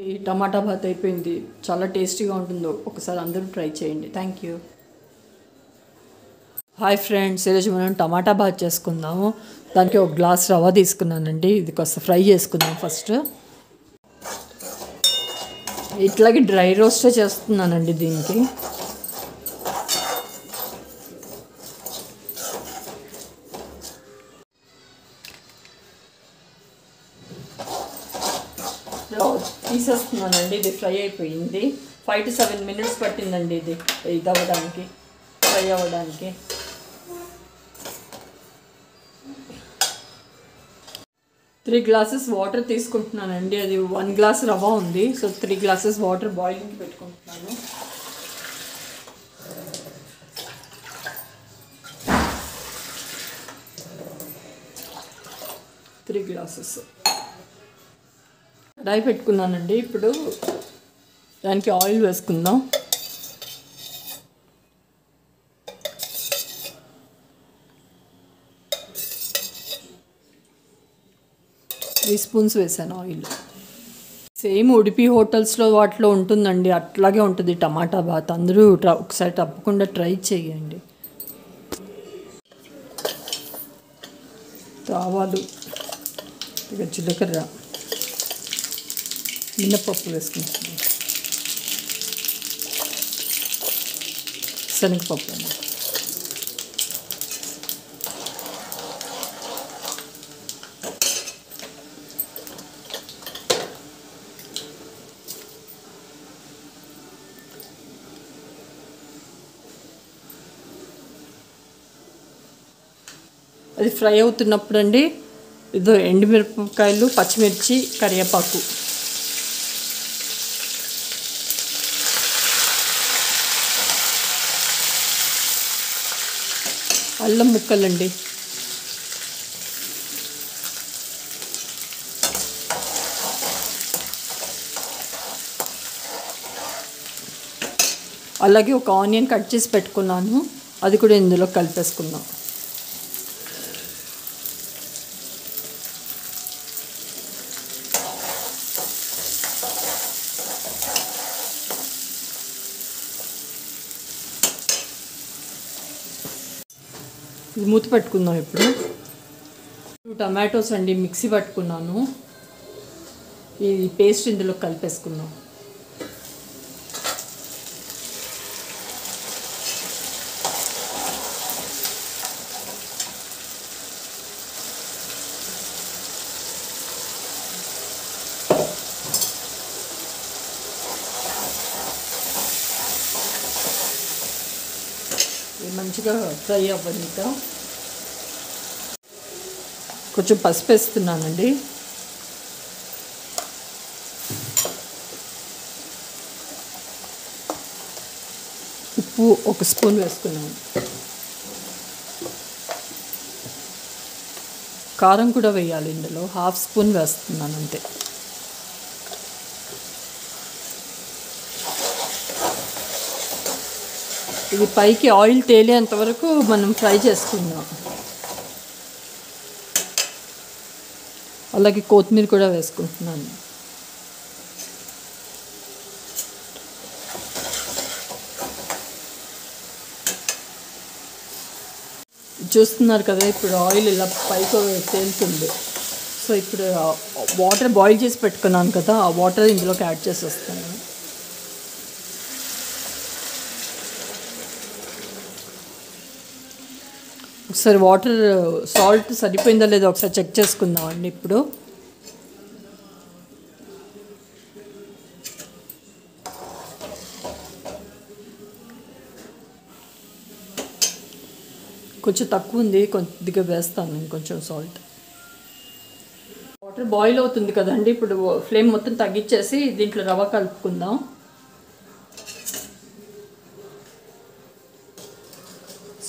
ఈ టమాటా బాత్ అయిపోయింది. చాలా టేస్టీగా ఉంటుందో ఒకసారి అందరూ ట్రై చేయండి. Thank you. హాయ్ ఫ్రెండ్స్, ఈరోజు మనం టమాటా బాత్ చేసుకుందాము. దానికి ఒక గ్లాస్ రవ్వ తీసుకున్నానండి. ఇది కాస్త ఫ్రై చేసుకుందాం ఫస్ట్. ఇట్లాగే డ్రై రోస్టే చేస్తున్నానండి దీనికి. తీసేస్తున్నానండి. ఇది ఫ్రై అయిపోయింది. 5 to 7 minutes పట్టిందండి ఇది అవ్వడానికి, ఫ్రై అవ్వడానికి. త్రీ గ్లాసెస్ వాటర్ తీసుకుంటున్నానండి. అది 1 glass రవ్వ ఉంది. సో 3 glasses వాటర్ బాయిలింగ్ పెట్టుకుంటున్నాను. త్రీ గ్లాసెస్ కడాయి పెట్టుకున్నానండి. ఇప్పుడు దానికి ఆయిల్ వేసుకుందాం. 3 spoons వేసాను ఆయిల్. సేమ్ ఉడిపి హోటల్స్లో వాటిలో ఉంటుందండి, అట్లాగే ఉంటుంది టమాటా బాత్. అందరూ ఒకసారి తప్పకుండా ట్రై చేయండి. ఆవాలు, ఇక జీలకర్ర, మినపప్పు వేసుకుంటున్నాను, శనగపప్పు అండి. అది ఫ్రై అవుతున్నప్పుడు అండి ఇదో ఎండుమిరపకాయలు, పచ్చిమిర్చి, కరివేపాకు, అల్లం ముక్కలండి, అలాగే ఒక ఆనియన్ కట్ చేసి పెట్టుకున్నాను, అది కూడా ఇందులో కలిపేసుకుందాం. ఇది మూత పెట్టుకుందాం. ఇప్పుడు 2 tomatoes అండి మిక్సీ పట్టుకున్నాను. ఈ పేస్ట్ ఇందులో కలిపేసుకుందాం. ఇది మంచిగా ఫ్రై అవ్వనిక కొంచెం పసుపు వేస్తున్నానండి. ఉప్పు 1 spoon వేసుకున్నాను. కారం కూడా వేయాలి ఇందులో, 1/2 spoon వేస్తున్నాను అంతే. ఇది పైకి ఆయిల్ తేలేంత వరకు మనం ఫ్రై చేసుకుందాం. అలాగే కొత్తిమీర కూడా వేసుకుంటున్నాను. చూస్తున్నారు కదా, ఇప్పుడు ఆయిల్ ఇలా పైకి తేలుతుంది. సో ఇప్పుడు వాటర్ బాయిల్ చేసి పెట్టుకున్నాను కదా, ఆ వాటర్ ఇందులోకి యాడ్ చేసేస్తాను. ఒకసారి వాటర్ సాల్ట్ సరిపోయిందా లేదో ఒకసారి చెక్ చేసుకుందామండి. ఇప్పుడు కొంచెం తక్కువ ఉంది, కొద్దిగా వేస్తాను ఇంకొంచెం సాల్ట్. వాటర్ బాయిల్ అవుతుంది కదండి, ఇప్పుడు ఫ్లేమ్ మొత్తం తగ్గించేసి దీంట్లో రవ్వ కలుపుకుందాం.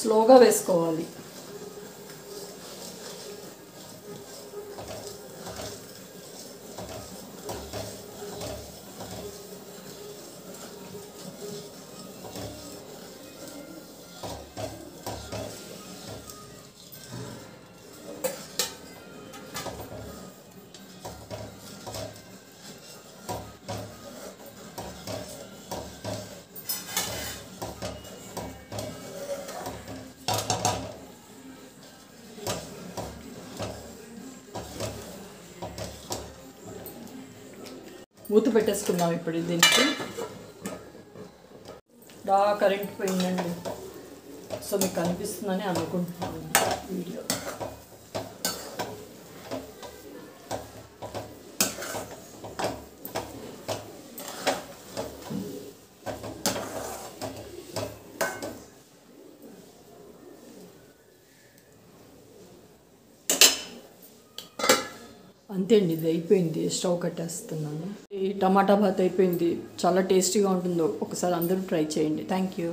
స్లోగా వేసుకోవాలి. మూత పెట్టేసుకున్నాం ఇప్పుడు దీనికి. కరెంట్ పోయిందండి. సో మీకు కనిపిస్తుందని అనుకుంటున్నాను వీడియో. అంతే అండి, ఇది అయిపోయింది. స్టవ్ కట్టేస్తున్నాను. ఈ టమాటా బాత్ అయిపోయింది. చాలా టేస్టీగా ఉంటుందో, ఒకసారి అందరూ ట్రై చేయండి. Thank you.